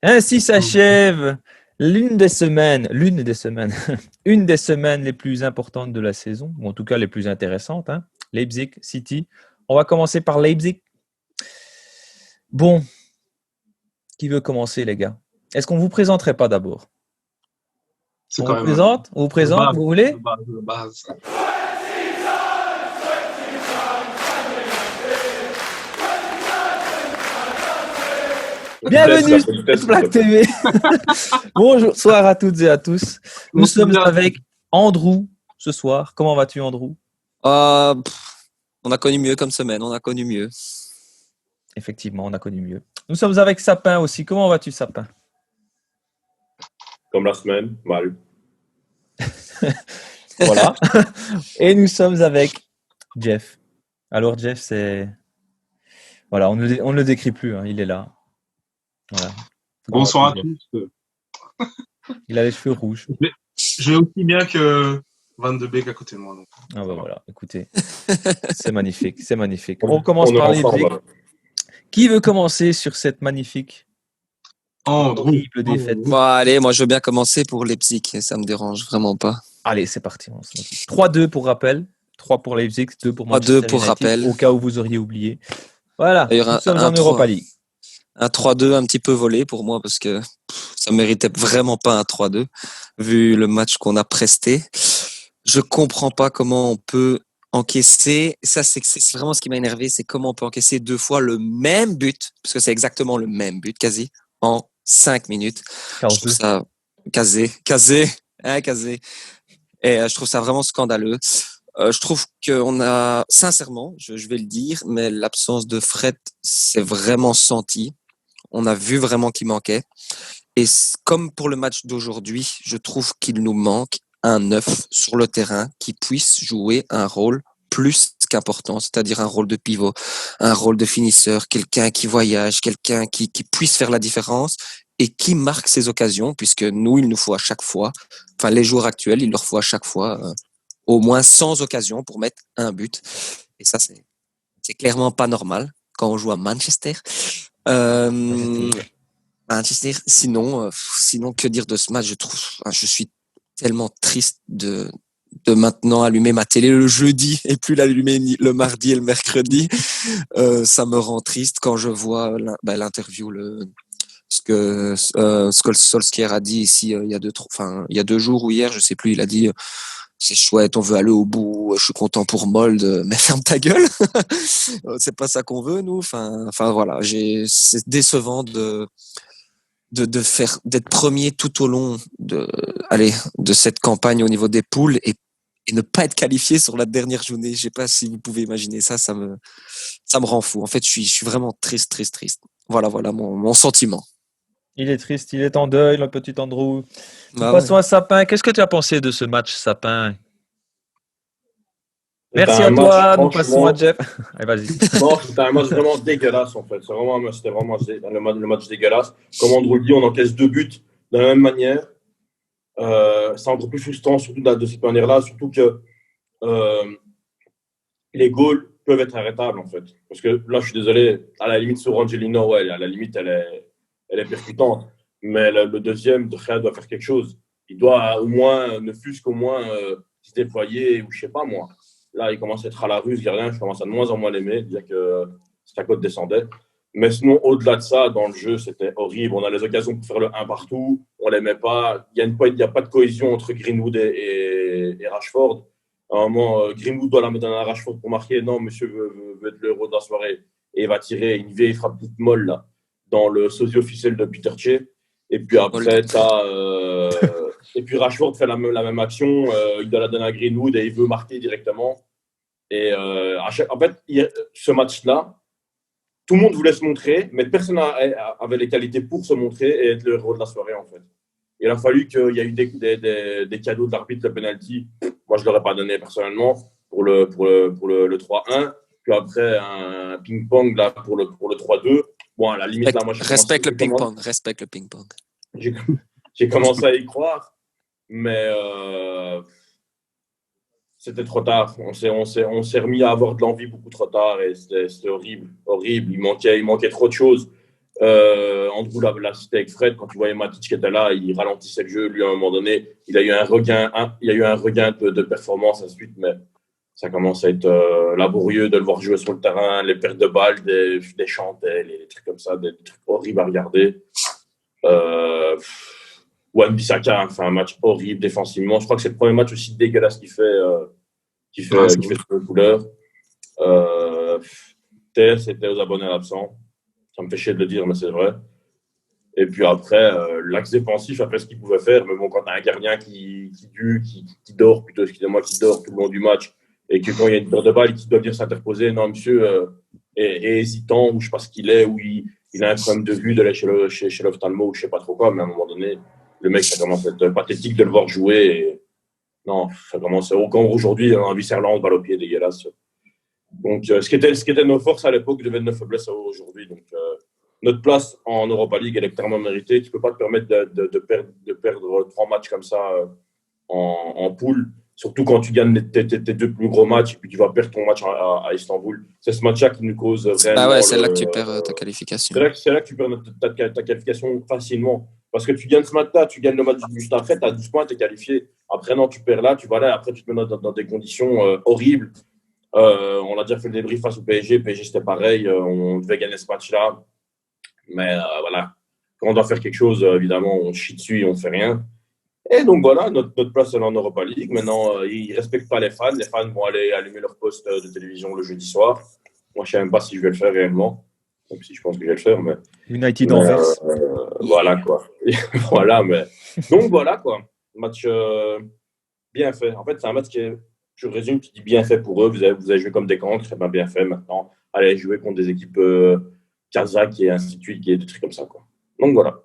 Ainsi s'achève l'une des semaines, une des semaines les plus importantes de la saison, ou en tout cas les plus intéressantes, hein. Leipzig City. On va commencer par Leipzig. Bon, qui veut commencer, les gars? Est-ce qu'on vous présenterait pas d'abord? C'est On quand vous même présente? On vous le présente? base, Vous voulez? le base, le base. Bienvenue sur cette Black TV. Bonjour à toutes et à tous. Nous Merci sommes bien. avec Andrew ce soir. Comment vas-tu, Andrew? On a connu mieux comme semaine, on a connu mieux. Effectivement, on a connu mieux. Nous sommes avec Sapin aussi. Comment vas-tu, Sapin? Comme la semaine, mal. Voilà. Et nous sommes avec Jeff. Alors, Jeff, c'est. Voilà, on ne le décrit plus, hein, il est là. Voilà. Comment Bonsoir à vas-tu, Jeff? tous. Il a les cheveux rouges. Mais je vais aussi bien que Van de Beek à côté de moi. Donc, Ah ça bah va. voilà, écoutez, c'est magnifique, c'est magnifique. On commence On est par les ensemble. Leipzig. Qui veut commencer sur cette magnifique, Andrew. horrible défaite? Bon, allez, moi je veux bien commencer pour Leipzig, ça me dérange vraiment pas. Allez, c'est parti. 3-2 pour rappel. 3 pour Leipzig, 2 pour 3-2 Manchester pour United, rappel. au cas où vous auriez oublié. Voilà, D'ailleurs, nous sommes en Europa League. un 3-2 un petit peu volé pour moi parce que ça méritait vraiment pas un 3-2 vu le match qu'on a presté. Je comprends pas comment on peut encaisser. Ça, c'est vraiment ce qui m'a énervé, c'est comment on peut encaisser 2 fois le même but, parce que c'est exactement le même but quasi, en 5 minutes. Je trouve ça casé. Et je trouve ça vraiment scandaleux. Je trouve qu'on a, sincèrement, je vais le dire, mais l'absence de Fred s'est vraiment senti. On a vu vraiment qu'il manquait. Et comme pour le match d'aujourd'hui, je trouve qu'il nous manque un neuf sur le terrain qui puisse jouer un rôle plus qu'important, c'est-à-dire un rôle de pivot, un rôle de finisseur, quelqu'un qui voyage, quelqu'un qui puisse faire la différence et qui marque ses occasions, puisque nous, il nous faut à chaque fois, enfin les joueurs actuels, il leur faut à chaque fois au moins 100 occasions pour mettre un but. Et ça, c'est clairement pas normal quand on joue à Manchester. Euh, Manchester. Sinon, que dire de ce match? Je suis tellement triste de maintenant allumer ma télé le jeudi et plus l'allumer le mardi et le mercredi. Ça me rend triste quand je vois l'interview, ce que Solskjaer a dit ici il y a 2 jours ou hier, je sais plus. Il a dit c'est chouette, on veut aller au bout, je suis content pour Mold, mais ferme ta gueule. C'est pas ça qu'on veut nous. Enfin voilà, c'est décevant d'être premier tout au long de cette campagne au niveau des poules et ne pas être qualifié sur la dernière journée. Je sais pas si vous pouvez imaginer ça, ça me rend fou. En fait, je suis vraiment triste. Voilà mon sentiment. Il est triste, il est en deuil, le petit Andrew. Nous Ah ouais. passons à Sapin. Qu'est-ce que tu as pensé de ce match, Sapin? C'était Merci un à match, toi. Nous passons à franchement, Jeff. Allez, vas-y. non, c'était un match vraiment dégueulasse en fait. C'était vraiment le match dégueulasse. Comme Andrew le dit, on encaisse 2 buts de la même manière. C'est encore plus frustrant, surtout de cette manière-là, surtout que euh, les goals peuvent être arrêtables en fait. Parce que là, je suis désolé, à la limite, sur Angelino, ouais, à la limite, elle est percutante. Mais le deuxième, De Gea doit faire quelque chose. Il doit au moins, ne fût-ce qu'au moins se déployer, ou je sais pas moi. Là, il commence à être à la rue, ce gardien, je commence à de moins en moins l'aimer, dire que sa cote descendait. Mais sinon, au-delà de ça, dans le jeu, c'était horrible. On a les occasions pour faire le 1 partout, on ne l'aimait pas. Il n'y a pas de cohésion entre Greenwood et Rashford. À un moment, Greenwood doit la mettre dans la Rashford pour marquer. Non, monsieur veut être le héros de la soirée. Et il va tirer une vieille frappe toute molle là, dans le sosie officiel de Peter Cech. Et puis après, et puis Rashford fait la même action. Il doit la donner à Greenwood et il veut marquer directement. Et en fait, ce match-là, tout le monde voulait se montrer, mais personne avait les qualités pour se montrer et être le héros de la soirée en fait. Il a fallu qu'il y ait eu des cadeaux de l'arbitre, le penalty. Moi, je ne l'aurais pas donné personnellement pour le 3-1. Puis après, un ping-pong là, pour le 3-2. Bon, à la limite, là, moi, Respecte le ping-pong. J'ai, j'ai commencé à y croire, mais c'était trop tard. On s'est remis à avoir de l'envie beaucoup trop tard et c'était horrible. Il manquait trop de choses. Andrew l'a cité avec Fred, quand tu voyais Matic qui était là, il ralentissait le jeu. Lui, à un moment donné, il a eu un regain de performance à suite, mais ça commence à être laborieux de le voir jouer sur le terrain, les pertes de balles, des chantelles, les trucs comme ça, des trucs horribles à regarder. Wan-Bissaka fait un match horrible défensivement. Je crois que c'est le premier match aussi dégueulasse qu'il fait sur les couleurs. TS c'était aux abonnés à l'absent. Ça me fait chier de le dire, mais c'est vrai. Et puis après, l'axe défensif a fait ce qu'il pouvait faire. Mais bon, quand tu as un gardien qui dort, plutôt, excusez-moi, qui dort tout le long du match, et que quand il y a une perte de balle, qui doit venir s'interposer, non, monsieur est hésitant, ou je sais pas ce qu'il est, ou il a un problème de vue, de aller chez l'ophtalmo, ou je sais pas trop quoi, mais à un moment donné, le mec, ça commence à être pathétique de le voir jouer. Et... Non, ça commence. Encore aujourd'hui, un Visserland, balle au pied, dégueulasse. Donc, ce qui était nos forces à l'époque devient nos faiblesses aujourd'hui. Donc, notre place en Europa League, elle est clairement méritée. Tu ne peux pas te permettre de perdre 3 matchs comme ça en poule, surtout quand tu gagnes tes 2 plus gros matchs et puis tu vas perdre ton match à Istanbul. C'est ce match-là qui nous cause vraiment. Ouais, c'est là que tu perds ta qualification. C'est là que tu perds ta qualification facilement. Parce que tu gagnes ce match-là, tu gagnes le match juste après, tu as 12 points, tu es qualifié. Après, non, tu perds là, tu vas là, après, tu te mets dans des conditions horribles. On a déjà fait le débrief face au PSG. PSG, c'était pareil. On devait gagner ce match-là. Mais voilà, quand on doit faire quelque chose, évidemment, on chie dessus et on ne fait rien. Et donc voilà, notre place est en Europa League. Maintenant, ils ne respectent pas les fans. Les fans vont aller allumer leur poste de télévision le jeudi soir. Moi, je ne sais même pas si je vais le faire réellement. Même si je pense que je vais le faire. Mais, United Anvers. Voilà quoi. Voilà, mais. Donc voilà quoi. Match bien fait. En fait, c'est un match qui est. Je résume, tu dis bien fait pour eux. Vous avez joué comme des cancres, c'est bien fait maintenant. Allez jouer contre des équipes Kazakh et ainsi de suite, des trucs comme ça. Quoi. Donc voilà.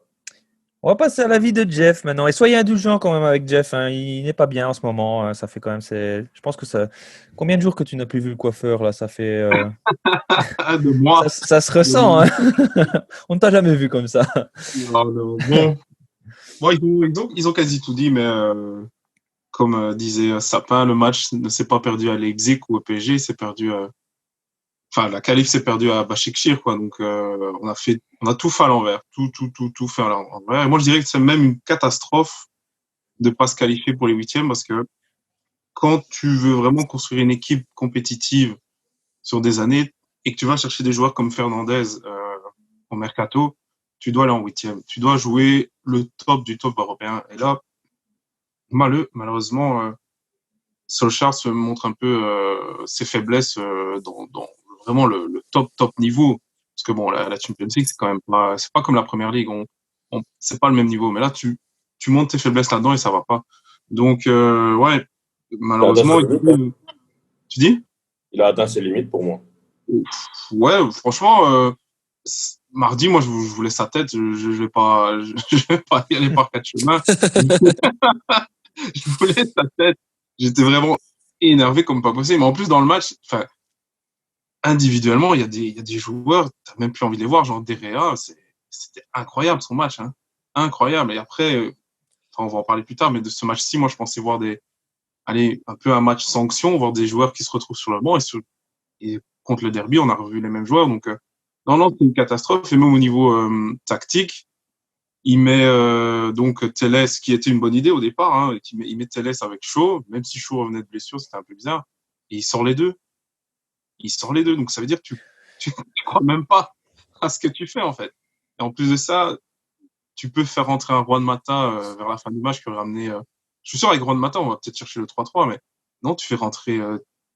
On va passer à l'avis de Jeff maintenant. Et soyez indulgents quand même avec Jeff. Hein. Il n'est pas bien en ce moment. Ça fait quand même. Je pense que ça. Combien de jours que tu n'as plus vu le coiffeur là? Ça fait. De moi. Ça se ressent. Hein. On ne t'a jamais vu comme ça. Non. Bon, ils ont quasi tout dit, mais comme disait Sapin, le match ne s'est pas perdu à Leipzig ou au PSG, c'est perdu. Enfin, la qualif s'est perdue à Başakşehir, quoi. Donc, on a tout fait à l'envers, tout fait à l'envers. Et moi, je dirais que c'est même une catastrophe de pas se qualifier pour les 8e, parce que quand tu veux vraiment construire une équipe compétitive sur des années et que tu vas chercher des joueurs comme Fernandez au mercato, tu dois aller en 8e. Tu dois jouer le top du top européen. Et là, malheureusement, Solskjaer se montre un peu ses faiblesses dans vraiment le top niveau. Parce que bon, la Champions League, c'est pas comme la Première Ligue. C'est pas le même niveau. Mais là, tu montes tes faiblesses là-dedans et ça va pas. Donc, ouais, malheureusement, tu dis? Il a atteint ses limites pour moi. Ouais, franchement, mardi, moi, je voulais sa tête. Je vais pas y aller par 4 chemins. Je voulais sa tête. J'étais vraiment énervé comme pas possible. Mais en plus, dans le match, enfin, individuellement, il y a des joueurs, t'as même plus envie de les voir, genre Derrea, c'était incroyable son match, hein. Incroyable. Et après, on va en parler plus tard, mais de ce match-ci, moi, je pensais voir un peu un match sanction, voir des joueurs qui se retrouvent sur le banc et contre le derby, on a revu les mêmes joueurs. Donc, non, c'est une catastrophe. Et même au niveau tactique, il met donc Telles, qui était une bonne idée au départ, hein, il met Telles avec Shaw, même si Shaw revenait de blessure, c'était un peu bizarre. Et il sort les deux. Donc ça veut dire que tu crois même pas à ce que tu fais, en fait. Et en plus de ça, tu peux faire rentrer un Juan Mata vers la fin du match qui aurait ramené. Je suis sûr, avec Juan Mata, on va peut-être chercher le 3-3, mais non, tu fais rentrer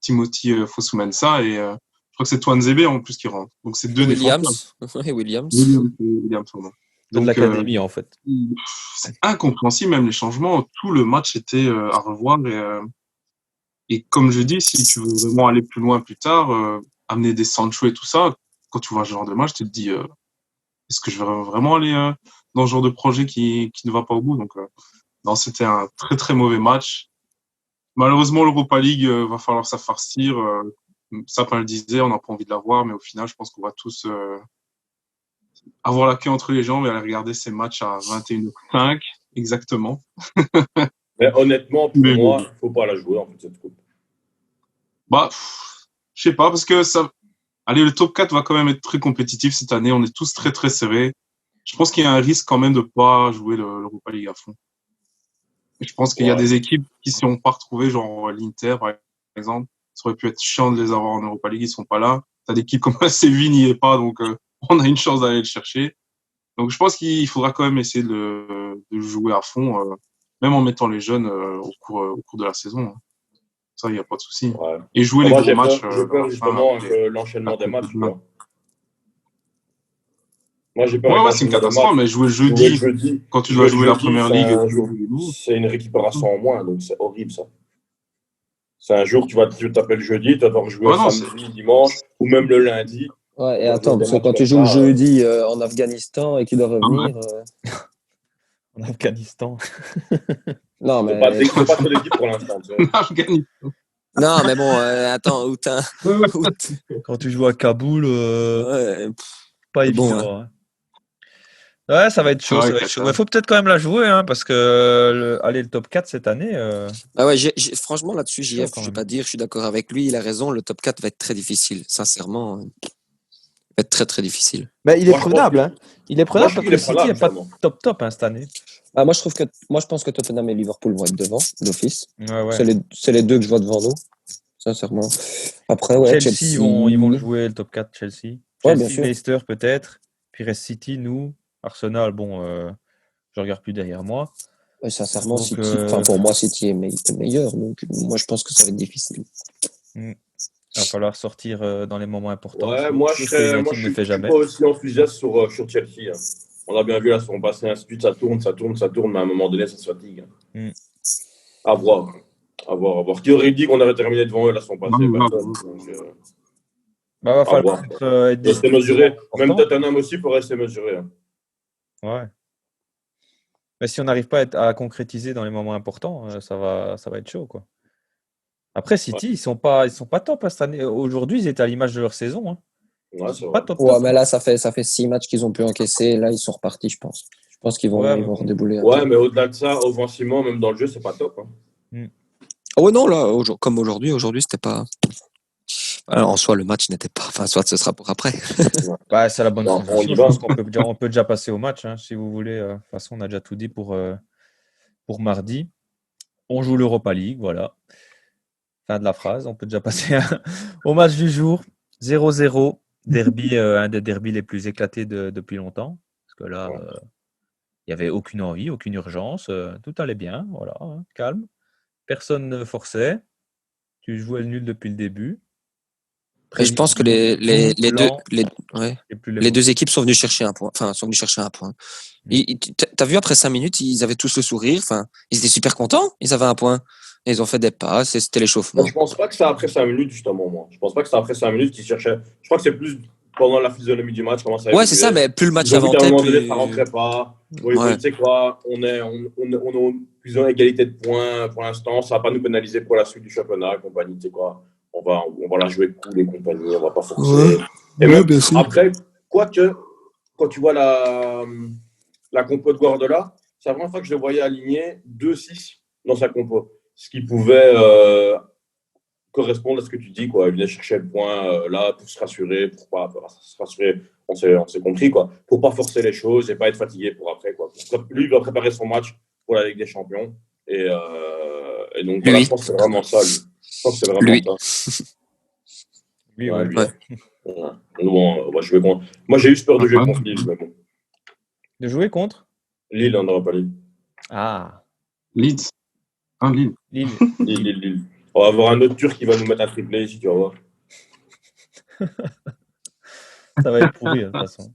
Timothy Fosu-Mensah et je crois que c'est Twanzebe en plus qui rentre. Donc c'est deux Williams. défenseurs. Williams. Williams, pardon. De l'académie, en fait. C'est incompréhensible, même les changements. Tout le match était à revoir. Et comme je dis, si tu veux vraiment aller plus loin plus tard, amener des Sancho et tout ça, quand tu vois ce genre de match, tu te dis, est-ce que je vais vraiment aller dans ce genre de projet qui ne va pas au bout? Donc, non, c'était un très très mauvais match. Malheureusement, l'Europa League va falloir s'affarcir. Sapin le disait, on n'a pas envie de la voir, mais au final, je pense qu'on va tous avoir la queue entre les jambes et aller regarder ces matchs à 21h05, exactement. Mais honnêtement, pour moi, il ne faut pas la jouer, en fait, cette coupe. Bah, je sais pas, parce que ça. Allez, le top 4 va quand même être très compétitif cette année. On est tous très, très serrés. Je pense qu'il y a un risque quand même de pas jouer l'Europa League à fond. Je pense qu'il y a des équipes qui ne sont pas retrouvées, genre l'Inter, par exemple. Ça aurait pu être chiant de les avoir en Europa League, ils sont pas là. T'as des équipes comme Séville n'y est pas, donc on a une chance d'aller le chercher. Donc je pense qu'il faudra quand même essayer de jouer à fond, même en mettant les jeunes au cours de la saison. Ça, il n'y a pas de souci. Ouais. Et jouer les gros matchs. J'ai peur justement avec l'enchaînement des matchs. Tu vois. Moi, j'ai peur. Ouais, c'est une catastrophe, mais jouer le jeudi, quand tu dois jouer la première ligue, c'est une récupération en moins, donc c'est horrible ça. C'est un jour, tu t'appelles jeudi, tu vas devoir jouer samedi, dimanche, ou même le lundi. Ouais, et attends, parce que quand tu joues le jeudi en Afghanistan et qu'il doit revenir. En Afghanistan. Non, mais. C'est pas trop d'équipe pour l'instant. Afghanistan. Non, mais bon, attends, Quand tu joues à Kaboul, pas évident. Bon, hein. Ouais, ça va être chaud. Il faut peut-être quand même la jouer, hein, parce que le top 4 cette année. Ah ouais, franchement, là-dessus, JF, je ne vais même. pas dire, je suis d'accord avec lui, il a raison, le top 4 va être très difficile. Sincèrement, va être très, très difficile. Mais il est prenable. Hein. Il est prenable parce que City n'est pas top cette année. Ah, moi, je pense que Tottenham et Liverpool vont être devant, d'office. Ouais. C'est les deux que je vois devant nous, sincèrement. Après, ouais, Chelsea, ils vont le jouer, le top 4, Chelsea. Ouais, bien sûr. Leicester, peut-être. Puis reste City, nous. Arsenal, bon, je regarde plus derrière moi. Ouais, sincèrement, donc, pour moi, City est meilleur. Donc, moi, je pense que ça va être difficile. Il va falloir sortir dans les moments importants. Ouais, moi, je suis pas aussi enthousiaste sur Chelsea. Hein. On a bien vu la saison passée, ainsi de suite, ça tourne, mais à un moment donné, ça se fatigue. Hein. À voir. Qui aurait dit qu'on avait terminé devant eux la saison passée? Va falloir rester mesuré. Même Tottenham aussi pour rester mesuré. Hein. Ouais. Mais si on n'arrive pas à concrétiser dans les moments importants, ça va être chaud, quoi. Après, City, ils sont pas top cette année. Aujourd'hui, ils étaient à l'image de leur saison. Hein. Ouais, c'est pas top. Ouais, mais là, ça fait 6 matchs qu'ils ont pu encaisser. Là, ils sont repartis, je pense. Je pense qu'ils vont redébouler. Ouais, mais au-delà de ça, offensivement, même dans le jeu, c'est pas top. Hein. Oh non, là, comme aujourd'hui, c'était pas. Alors, en soi, le match n'était pas. Enfin, soit ce sera pour après. C'est la bonne transition. Je pense qu'on peut déjà passer au match, hein, si vous voulez. De toute façon, on a déjà tout dit pour mardi. On joue l'Europa League, voilà. Fin de la phrase. On peut déjà passer au match du jour. 0-0. Derby, un des derbys les plus éclatés depuis longtemps. Parce que là, il n'y avait aucune envie, aucune urgence. Tout allait bien, voilà, hein, calme. Personne ne forçait. Tu jouais le nul depuis le début. Et je pense que les deux équipes sont venues chercher un point. Enfin, sont venues chercher un point. T'as vu, après 5 minutes, ils avaient tous le sourire. Enfin, ils étaient super contents. Ils avaient un point. Et ils ont fait des passes. Et c'était l'échauffement. Je pense pas que c'est après 5 minutes, justement, moi. Je pense pas que c'est après 5 minutes qu'ils cherchaient. Je crois que c'est plus pendant la physionomie du match. Ouais, c'est ça, mais plus le match avançait, plus. Ça rentrait pas. Oui, tu sais quoi, on est plus en égalité de points pour l'instant. Ça va pas nous pénaliser pour la suite du championnat et compagnie. Tu sais quoi, on va la jouer cool et compagnie. On va pas forcer. Ouais. Et même après, quoique, quand tu vois la compo de Guardiola, c'est la première fois que je le voyais aligner 2-6 dans sa compo. Ce qui pouvait correspondre à ce que tu dis, quoi. Il venait chercher le point là pour se rassurer, pour pas se rassurer, on s'est compris, quoi. Pour pas forcer les choses et pas être fatigué pour après, quoi. Lui, il va préparer son match pour la Ligue des Champions. Et donc, voilà, je pense que c'est vraiment ça, lui. Je pense que c'est vraiment ça. Lui. Bon, on va jouer contre. Moi, j'ai eu peur de jouer contre Lille, mais bon. De jouer contre Lille, on n'aura pas Lille. Ah. Leeds. Lille. Lille. On va avoir un autre Turc qui va nous mettre un triplé ici, tu vas voir. Ça va être pourri, de toute façon.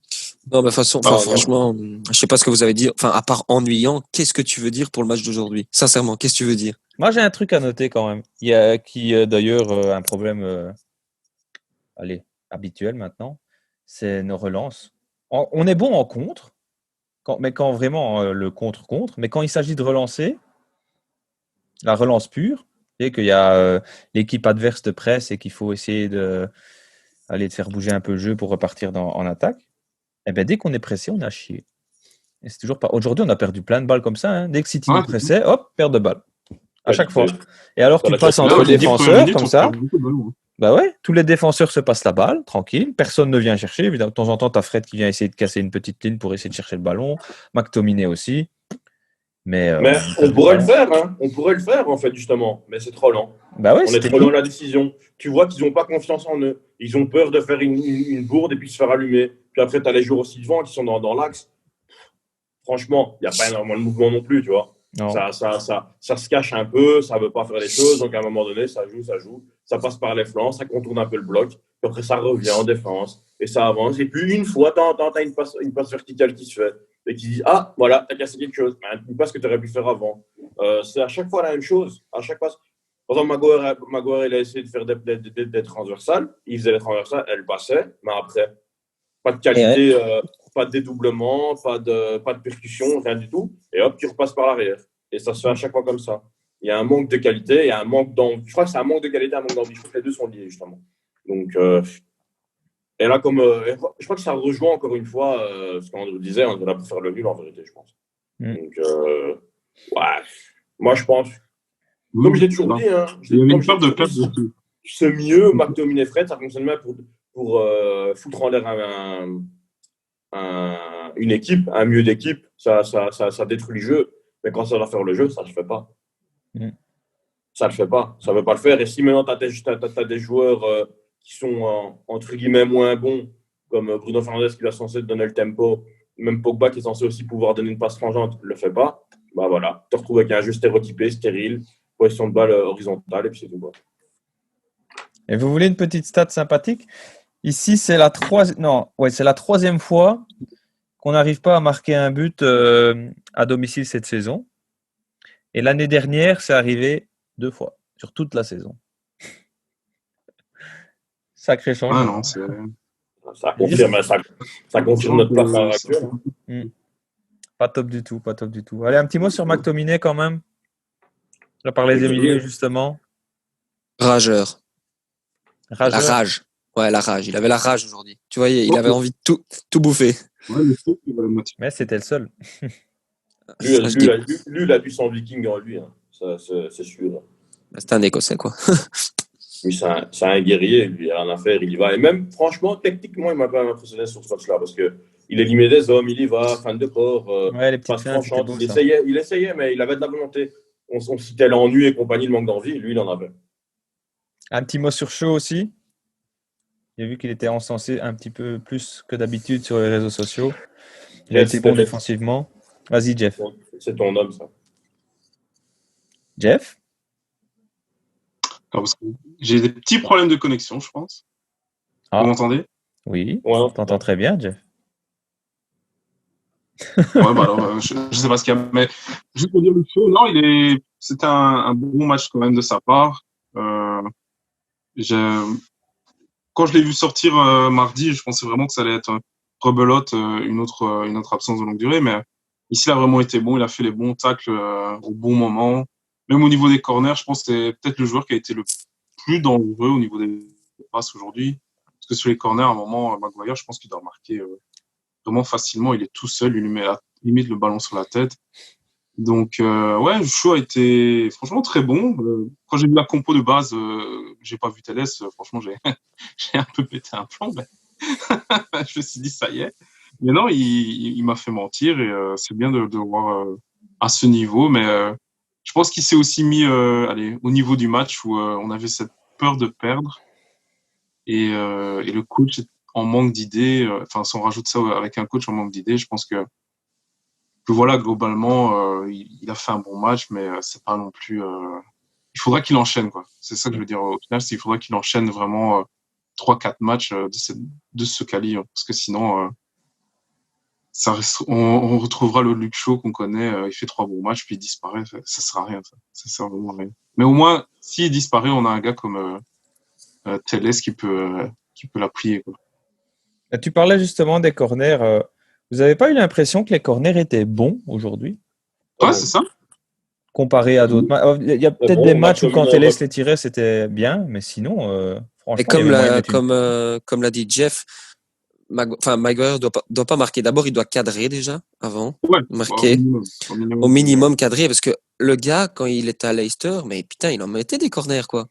Non, mais franchement, je sais pas ce que vous avez dit. Enfin, à part ennuyant, qu'est-ce que tu veux dire pour le match d'aujourd'hui? Sincèrement, qu'est-ce que tu veux dire? Moi, j'ai un truc à noter quand même. Il y a d'ailleurs un problème habituel maintenant. C'est nos relances. On est bon en contre, mais quand vraiment le contre, mais quand il s'agit de relancer, la relance pure, et qu'il y a l'équipe adverse de presse et qu'il faut essayer de faire bouger un peu le jeu pour repartir en attaque, et bien dès qu'on est pressé, on a chié. Et c'est toujours pas. Aujourd'hui, on a perdu plein de balles comme ça. Hein. Dès que City nous pressait, hop, perte de balle. À chaque fois. Et alors, tu passes entre défenseurs comme ça. Bah ouais, tous les défenseurs se passent la balle, tranquille. Personne ne vient chercher. Évidemment, de temps en temps, tu as Fred qui vient essayer de casser une petite ligne pour essayer de chercher le ballon. McTominay aussi. Mais Mais on on perd du pourrait le ballon. faire, hein. On pourrait le faire, en fait, justement. Mais c'est trop lent. Bah ouais, On est c'était trop loin qui? de la décision. Tu vois qu'ils n'ont pas confiance en eux. Ils ont peur de faire une bourde et puis se faire allumer. Puis après, tu as les joueurs aussi devant qui sont dans l'axe. Franchement, il n'y a pas énormément de mouvement non plus, tu vois. Non. Ça se cache un peu, ça ne veut pas faire les choses. Donc, à un moment donné, ça joue. Ça passe par les flancs, ça contourne un peu le bloc. Puis après, ça revient en défense et ça avance. Et puis, une fois, tu as une passe verticale qui se fait et qui dit ah, voilà, tu as cassé quelque chose. Une passe que tu aurais pu faire avant. C'est à chaque fois la même chose. À chaque passe. Par exemple, Maguire, il a essayé de faire des transversales. Il faisait les transversales, elle passait. Mais après, pas de qualité, pas de dédoublement, pas de percussion, rien du tout. Et hop, tu repasses par l'arrière. Et ça se fait à chaque fois comme ça. Il y a un manque de qualité, il y a un manque d'envie. Je crois que c'est un manque de qualité, un manque d'envie. Je crois que les deux sont liés, justement. Donc, et là, je crois que ça rejoint encore une fois ce qu'on disait, on est là pour faire le nul, en vérité, je pense. Donc, ouais. Moi, je pense, comme je l'ai toujours dit, hein, Il y avait une peur de perdre dessus. c'est mieux, McTominay et Fred, ça fonctionne bien pour foutre en l'air une équipe, un milieu d'équipe, ça détruit le jeu. Mais quand ça va faire le jeu, ça ne le fait pas. Ça ne le fait pas. Ça ne veut pas le faire. Et si maintenant, tu as des joueurs qui sont, entre guillemets, moins bons, comme Bruno Fernandes qui est censé te donner le tempo, même Pogba qui est censé aussi pouvoir donner une passe frangeante, ne le fait pas, bah voilà. Tu te retrouves avec un jeu stéréotypé, stérile, position de balle horizontale, et puis c'est tout. Et vous voulez une petite stat sympathique? Ici, c'est la troisième fois qu'on n'arrive pas à marquer un but à domicile cette saison. Et l'année dernière, c'est arrivé 2 fois sur toute la saison. Sacré changement. Ah non, ça confirme notre place à l'heure actuelle. Pas top du tout, pas top du tout. Allez, un petit mot sur McTominay quand même. On a parlé d'Emilio justement. Rageur. Rageur. La rage. Ouais, la rage. Il avait la rage aujourd'hui. Tu voyais, il avait envie de tout bouffer. Ouais, le foot, il va le motiver. Mais c'était le seul. Lui, il a du sang viking en lui, hein. Ça, c'est sûr. C'est un Écossais, quoi. Lui, c'est un guerrier, lui, il a rien à faire, il y va. Et même, franchement, techniquement, il m'a pas impressionné sur ce match-là, parce qu'il éliminait des hommes, il y va, fan de corps, ouais, les petites passe feintes, franchante, beau, il essayait, mais il avait de la volonté. On citait l'ennui et compagnie, le manque d'envie, lui, il en avait. Un petit mot sur Shaw aussi. J'ai vu qu'il était encensé un petit peu plus que d'habitude sur les réseaux sociaux. Il a été bon défensivement. Vas-y, Jeff. C'est ton homme, ça. Jeff? Parce que j'ai des petits problèmes de connexion, je pense. Vous m'entendez? Oui, ouais, on t'entend très bien, Jeff. Ouais, bah alors, je sais pas ce qu'il y a, mais juste pour dire le show, non, c'était un bon match quand même de sa part. Quand je l'ai vu sortir mardi, je pensais vraiment que ça allait être rebelote, une autre absence de longue durée, mais ici, il a vraiment été bon. Il a fait les bons tacles au bon moment. Même au niveau des corners, je pense que c'est peut-être le joueur qui a été le plus dangereux au niveau des passes aujourd'hui. Parce que sur les corners, à un moment, Maguire, je pense qu'il doit marquer vraiment facilement. Il est tout seul, il lui met limite le ballon sur la tête. Donc, ouais, le show a été franchement très bon. Quand j'ai vu la compo de base, j'ai pas vu Telles. Franchement, j'ai un peu pété un plomb. Mais je me suis dit, ça y est. Mais non, il m'a fait mentir et c'est bien de voir à ce niveau. Mais je pense qu'il s'est aussi mis au niveau du match où on avait cette peur de perdre et le coach en manque d'idées. Enfin, si on rajoute ça avec un coach en manque d'idées, je pense que voilà, globalement, il a fait un bon match, mais c'est pas non plus. Il faudra qu'il enchaîne, quoi. C'est ça que je veux dire au final, c'est qu'il faudra qu'il enchaîne vraiment 3-4 matchs de ce calibre, parce que sinon, on retrouvera le Luke Shaw qu'on connaît. Il fait 3 bons matchs, puis il disparaît. Ça sert à rien, ça sert vraiment à rien. Mais au moins, s'il disparaît, on a un gars comme Telles qui peut l'appuyer, quoi. Tu parlais justement des corners. Vous n'avez pas eu l'impression que les corners étaient bons aujourd'hui? Ouais, c'est ça. Comparé à d'autres matchs. Il y a peut-être des matchs où quand Telles les tirait, c'était bien, mais sinon, franchement. Et comme l'a dit Jeff, Maguire doit pas marquer. D'abord, il doit cadrer déjà avant. Ouais, marquer. Au minimum cadrer, parce que le gars, quand il était à Leicester, mais putain, il en mettait des corners, quoi.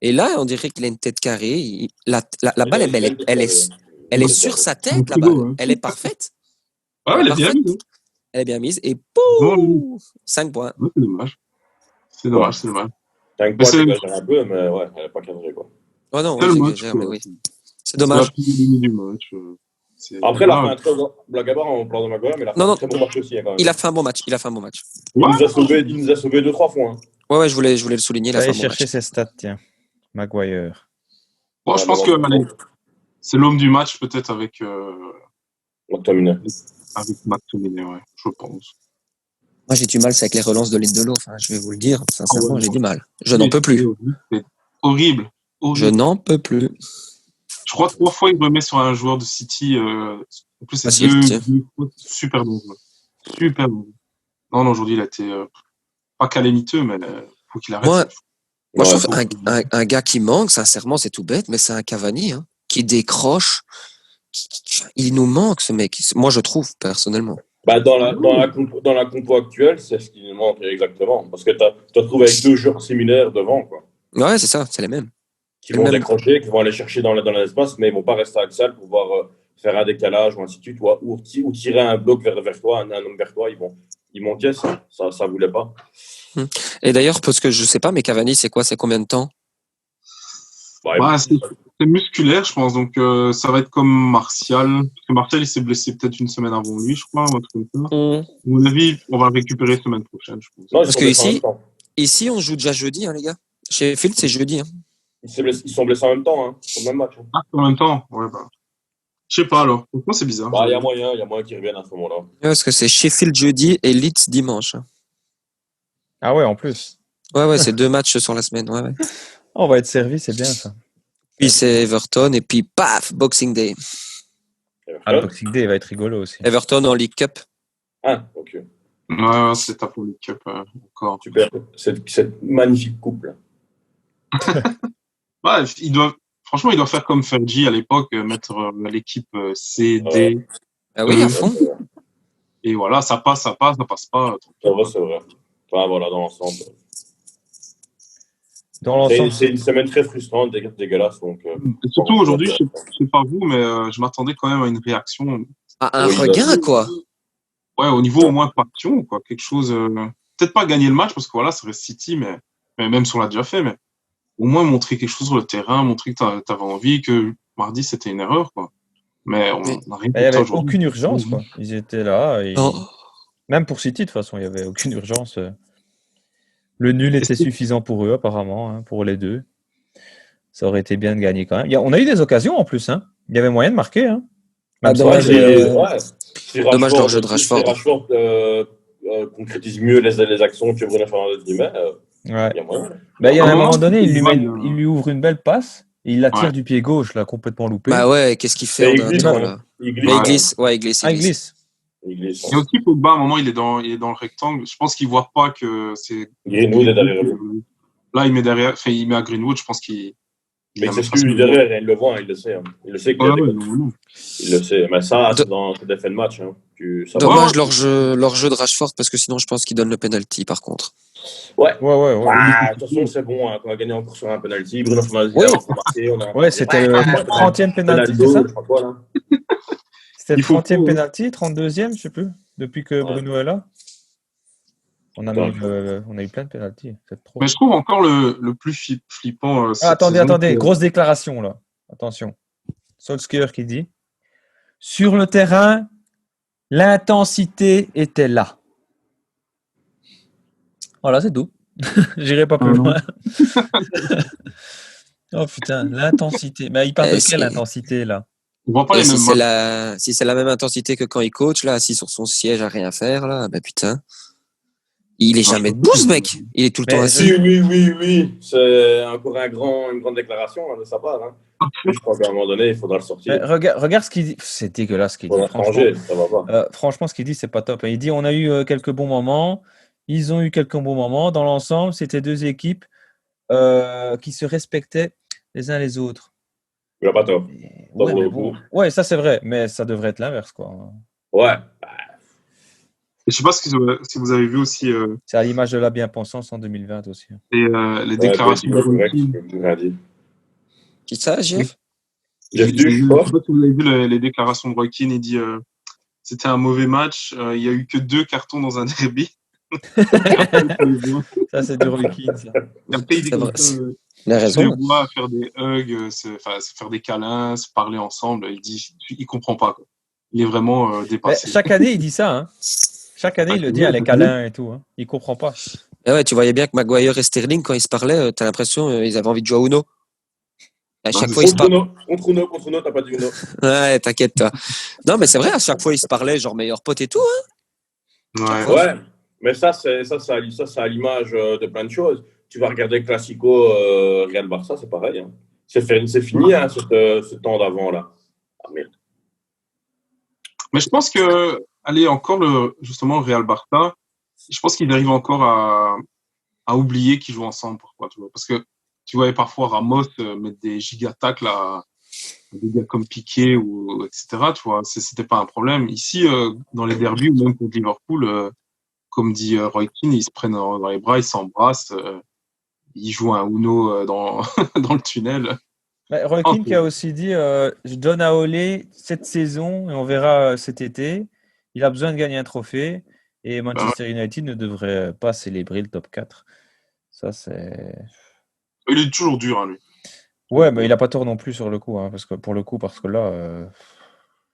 Et là, on dirait qu'il a une tête carrée. La balle, elle est sur sa tête, la balle. Elle est parfaite. Ouais, elle est bien mise. Elle est bien mise. Et Bon, pouf 5 points. ouais, c'est dommage. C'est dommage. T'as un Mais point c'est- qui exagère un peu, mais ouais, elle n'est pas cadrée, quoi. Oh non, C'est oui, le match, j'exagère, quoi. mais oui. C'est C'est dommage. la plus demi du match. Après, il a fait Ouais. un très bon. Blague à part, on parle de Maguire, mais il a fait Non, un non. très bon match aussi, hein, quand même. Il a fait un bon match. Il nous a sauvé 2-3 fois. Hein. Ouais, je voulais le souligner. Il a fait Allez un bon chercher match. ses stats, tiens. Maguire. Bon, je pense que allez, c'est l'homme du match, peut-être avec McTominay. McTominay, ouais, je pense. Moi, j'ai du mal, c'est avec les relances de Lindelof. Enfin, je vais vous le dire. Sincèrement, Ah ouais, j'ai ouais. du mal. Je n'en peux plus. C'est horrible. Je n'en peux plus. Je crois 3 fois il remet sur un joueur de City. En plus, c'est Facile, tiens. deux fautes super dangereux. Super dangereux. Non, aujourd'hui, il a été pas calamiteux, mais faut qu'il arrête. Moi, je Ouais, trouve un gars qui manque, sincèrement, c'est tout bête, mais c'est un Cavani hein, qui décroche. Il nous manque, ce mec. Moi, je trouve, personnellement. Bah, dans la compo actuelle, c'est ce qui nous manque exactement. Parce que tu as trouvé avec 2 joueurs similaires devant, quoi. Ouais, c'est ça, c'est les mêmes. Qui vont décrocher, qui vont aller chercher dans l'espace, mais ils ne vont pas rester axial pour pouvoir faire un décalage ou ainsi de suite, ou tirer un bloc vers toi, un homme vers toi. Ils manquaient ça. Ça ne voulait pas. Et d'ailleurs, parce que je sais pas, mais Cavani, c'est quoi? C'est combien de temps? Ouais, c'est musculaire, je pense. Donc, ça va être comme Martial. Parce que Martial, il s'est blessé peut-être une semaine avant lui, je crois, ou un truc comme ça. À mon avis, on va le récupérer semaine prochaine, je pense. Non, parce que ici, on joue déjà jeudi, hein, les gars. Chez Phil, c'est jeudi. Hein. Ils sont blessés en même temps, hein, au même match. Hein. Ah, en même temps? Ouais, bah. Je sais pas, alors. Pourquoi c'est bizarre? Il y a moyen qu'ils reviennent à ce moment-là. Ouais, parce que c'est Sheffield jeudi et Leeds dimanche. Hein. Ah ouais, en plus. Ouais, c'est 2 matchs sur la semaine. Ouais. On va être servi, c'est bien ça. Puis c'est Everton et puis paf, Boxing Day. Ah, le Boxing Day va être rigolo aussi. Everton en League Cup. Ah, ok. Ouais, c'est ta pour le Cup encore. Super. Cette magnifique couple. Ouais, franchement, il doit faire comme Fergie à l'époque, mettre l'équipe C, D. Ah oui, à fond. Et voilà, ça passe pas. C'est vrai. Enfin, voilà, dans l'ensemble. l'ensemble. C'est une semaine très frustrante, dégueulasse. Donc, et surtout aujourd'hui, je sais pas vous, mais je m'attendais quand même à une réaction. À un regain, quoi. Ouais, au niveau au moins passion, quoi. Quelque chose. Peut-être pas gagner le match, parce que voilà, ça reste City, mais même si on l'a déjà fait, mais au moins montrer quelque chose sur le terrain, montrer que t'avais envie, que mardi c'était une erreur, quoi. Mais on n'a rien. Il n'y avait aucune urgence, quoi. Ils étaient là. Même pour City, de toute façon, il n'y avait aucune urgence. Le nul était suffisant pour eux, apparemment, hein, pour les deux. Ça aurait été bien de gagner quand même. On a eu des occasions en plus. Hein. Il y avait moyen de marquer. Hein. Dommage, dommage leur jeu de Rashford. Rashford concrétise mieux les actions que Bruno Fernandes dit, mais il y a moyen. Il y a un moment donné, il lui ouvre une belle passe et il la tire du pied gauche, là, complètement loupé. Bah ouais, qu'est-ce qu'il fait Il glisse. Il glisse. Il glisse. Et aussi, Pogba, à un moment, il est dans le rectangle. Je pense qu'il voit pas que c'est. Greenwood est derrière lui. Là, il met à Greenwood, je pense qu'il. Mais il s'excuse derrière, il le voit, il le sait. Hein. Il le sait qu'il y a des Il le sait. Mais ça, c'est dans des faits de match. Hein. Dommage leur jeu de Rashford, parce que sinon, je pense qu'il donne le penalty, par contre. Ouais. De toute façon, c'est bon. Hein, on a gagné encore sur un penalty. Bruno Fernandes a marqué. Ouais, c'était le 30e penalty, c'est ça? C'était le 30e penalty, 32e, je sais plus, depuis que Bruno est là. On a eu plein de penalties. Mais je trouve encore le plus flippant. Attendez, grosse déclaration là. Attention. Solskjaer qui dit: sur le terrain, l'intensité était là. Voilà, c'est tout. J'irai pas plus loin. Oh putain, l'intensité. Mais il parle de quelle intensité là? On voit pas les mêmes si c'est la même intensité que quand il coach, là, assis sur son siège à rien faire, là, bah putain. Il est jamais debout, ce mec. Il est tout le temps assis. Oui. C'est encore une grande déclaration de sa part. Hein. Je crois qu'à un moment donné, il faudra le sortir. Regarde ce qu'il dit. C'est dégueulasse ce qu'il dit. Franchement, ce qu'il dit, c'est pas top. Il dit: on a eu quelques bons moments. Ils ont eu quelques bons moments. Dans l'ensemble, c'était 2 équipes qui se respectaient les uns les autres. Il n'a pas tort. Ouais, ça c'est vrai, mais ça devrait être l'inverse, quoi. Ouais. Et je sais pas si vous avez vu aussi C'est à l'image de la bien-pensance en 2020 aussi. les déclarations de Roy Keane. Qui ça, Jeff? Jeff Je Duch, sais quoi. pas si vous avez vu les déclarations de Roy Keane. Il dit c'était un mauvais match. Il y a eu que 2 cartons dans un derby. Ça, c'est du Roy Keane, ça. Et après, il dit C'est comme vrai, ça, Il a je raison. les vois faire des hugs, se faire des câlins, se parler ensemble. Il dit, il comprend pas, quoi. Il est vraiment Mais dépassé. chaque année, il dit ça. Hein. Chaque année, il le dit, les câlins et tout. Hein. Il comprend pas. Et ouais, tu voyais bien que Maguire et Sterling, quand ils se parlaient, t'as l'impression ils avaient envie de jouer à Uno. À chaque fois, ils se parlaient. Contre Uno, t'as pas dit Uno. Ouais, t'inquiète, toi. Non, mais c'est vrai, à chaque fois, ils se parlaient, genre meilleur pote et tout. Hein. Ouais. Ouais, mais ça, c'est à l'image de plein de choses. Tu vas regarder le Classico, Real Barça, c'est pareil. Hein. C'est fini, hein, ce temps d'avant, là. Ah, merde. Mais je pense que, allez, encore justement, le Real Barça, je pense qu'ils arrivent encore à oublier qu'ils jouent ensemble. Pourquoi, tu vois? Parce que tu voyais parfois Ramos mettre des giga-tacles à des gars comme Piqué ou etc. Tu vois, c'était pas un problème. Ici, dans les derbys ou même contre Liverpool, comme dit Roy Keane, ils se prennent dans les bras, ils s'embrassent, ils jouent un Uno dans dans le tunnel. Mais Roy Keane qui a aussi dit je donne à Olé cette saison et on verra cet été. Il a besoin de gagner un trophée et Manchester United ne devrait pas célébrer le top 4. Ça, c'est. Il est toujours dur, hein, lui. Ouais, mais il n'a pas tort non plus sur le coup. Hein, parce que là,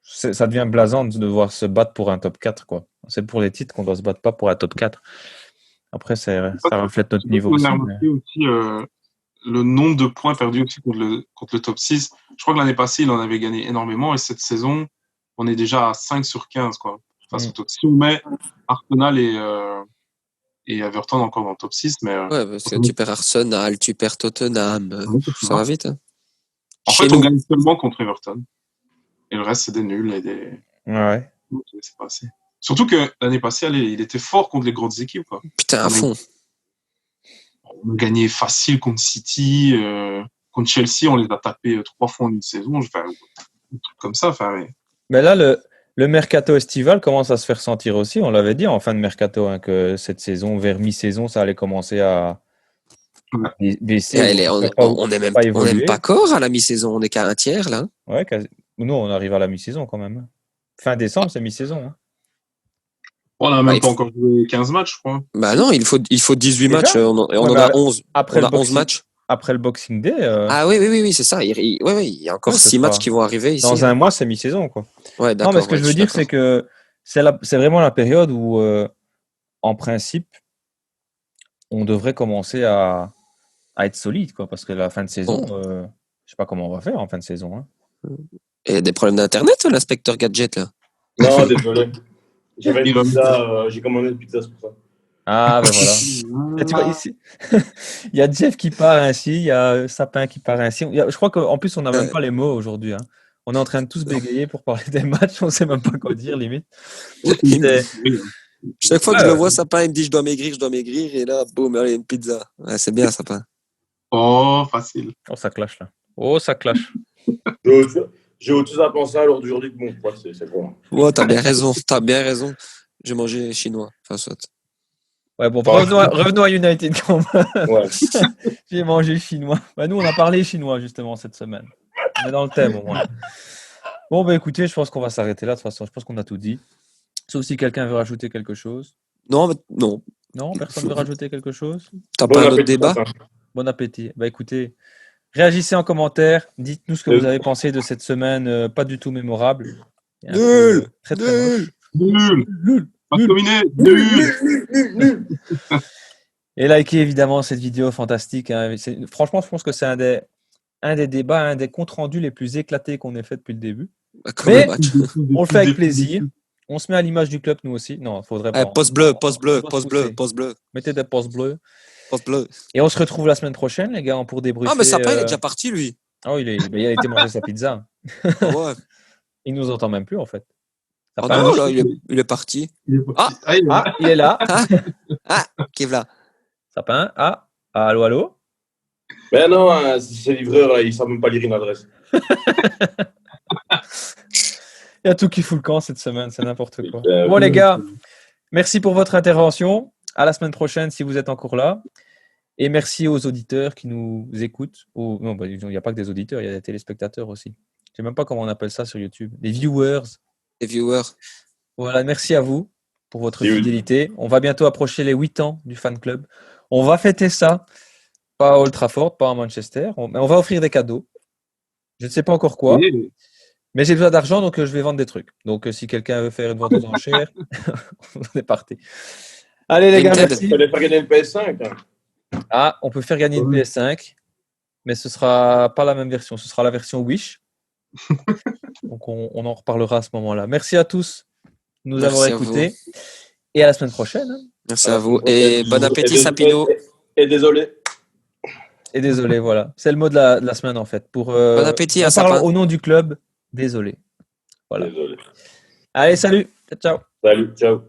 ça devient blasant de devoir se battre pour un top 4. Quoi. C'est pour les titres qu'on doit se battre, pas pour un top 4. Après, ça reflète notre niveau aussi. Aussi le nombre de points perdus aussi contre le top 6. Je crois que l'année passée, il en avait gagné énormément. Et cette saison, on est déjà à 5 sur 15. Quoi, face au top 6. Si on met Arsenal et Everton encore dans le top 6. Mais, Ouais, parce que tu perds Arsenal, tu perds Tottenham. Ça va vite. Hein. En fait, on gagne seulement contre Everton. Et le reste, c'est des nuls et des. Ouais. C'est pas assez. Surtout que l'année passée, il était fort contre les grosses équipes. Quoi. Putain, à fond. On a gagné facile contre City, contre Chelsea, on les a tapés 3 fois en une saison. Je fais un truc comme ça. Mais là, le mercato estival commence à se faire sentir aussi. On l'avait dit en fin de mercato hein, que cette saison, vers mi-saison, ça allait commencer à baisser. On n'est même pas encore à la mi-saison. On n'est qu'à un tiers là. Ouais, nous, on arrive à la mi-saison quand même. Fin décembre, c'est mi-saison. Hein. On n'a même pas encore joué 15 matchs, je crois. Bah non, il faut 18 matchs. On en a 11. Après on a 11 matchs. Après le Boxing Day. Ah oui, c'est ça. Il y a encore 6 matchs qui vont arriver ici. Dans un mois, c'est mi-saison. Quoi. Ouais, d'accord. Non, mais ce que je veux dire, c'est que c'est vraiment la période où, en principe, on devrait commencer à être solide. Quoi, parce que la fin de saison, je ne sais pas comment on va faire en fin de saison. Hein. Et des problèmes d'internet, l'inspecteur Gadget là? Non, désolé. J'ai commandé une pizza, c'est pour ça. Ah, ben voilà. Tu vois, ici, il y a Jeff qui part ainsi, il y a Sapin qui part ainsi. Je crois qu'en plus, on n'a même pas les mots aujourd'hui. Hein. On est en train de tous bégayer pour parler des matchs, on ne sait même pas quoi dire, limite. Chaque fois que je le vois, Sapin, il me dit je dois maigrir, et là, boum, allez, une pizza. Ouais, c'est bien, Sapin. Oh, facile. Oh, ça clash là. Oh, ça clash. J'ai autre chose à penser à l'heure d'aujourd'hui que mon poids, c'est bon. Ouais, t'as bien raison. J'ai mangé chinois. Enfin, soit. Ouais, bon, revenons à United quand même. Ouais. J'ai mangé chinois. Bah, nous, on a parlé chinois justement cette semaine. On est dans le thème au moins. Bon, bah écoutez, je pense qu'on va s'arrêter là. De toute façon, je pense qu'on a tout dit. Sauf si quelqu'un veut rajouter quelque chose. Non, non. Non, personne ne veut rajouter quelque chose. T'as pas un autre débat? Bon appétit. Bah écoutez, réagissez en commentaire. Dites-nous ce que vous avez pensé de cette semaine pas du tout mémorable. Nul. Très moche. Nul. Pas dominé. Nul. Et likez évidemment cette vidéo fantastique. Hein. Franchement, je pense que c'est un des débats, un des comptes rendus les plus éclatés qu'on ait fait depuis le début. Mais on le fait avec plaisir. On se met à l'image du club, nous aussi. Non, il faudrait pas. Poste bleu. Mettez des postes bleus. Poste bleu. Et on se retrouve la semaine prochaine, les gars, pour débriefer. Ah, mais Sapin, il est déjà parti, lui. Ah, il a été manger sa pizza. Ouais. Il nous entend même plus, en fait. Ah non, là, il est parti. Il est là. Qui est là? Sapin. Allô? Ben non, hein, ces livreurs, là, ils ne savent même pas lire une adresse. Il y a tout qui fout le camp cette semaine, c'est n'importe quoi. Bon, les gars, Merci pour votre intervention. À la semaine prochaine si vous êtes encore là. Et merci aux auditeurs qui nous écoutent. Non, il n'y a pas que des auditeurs, il y a des téléspectateurs aussi. Je ne sais même pas comment on appelle ça sur YouTube. Les viewers. Les viewers. Voilà, merci à vous pour votre fidélité. On va bientôt approcher les 8 ans du fan club. On va fêter ça. Pas à Old Trafford, pas à Manchester. Mais on va offrir des cadeaux. Je ne sais pas encore quoi. Oui. Mais j'ai besoin d'argent, donc je vais vendre des trucs. Donc si quelqu'un veut faire une vente aux enchères, on est parti. Allez les gars, Vinted. merci. Il fallait faire gagner le PS5. Hein. Ah, on peut faire gagner une PS5, mais ce sera pas la même version. Ce sera la version Wish. Donc on en reparlera à ce moment-là. Merci à tous de nous avoir écoutés. Et à la semaine prochaine. Hein. Merci à vous. Et bon appétit, Sapino. Et désolé. Et désolé, voilà. C'est le mot de la semaine en fait. Bon appétit à Sapin. Au nom du club, désolé. Voilà. Désolé. Allez, salut. Ciao. Salut, ciao.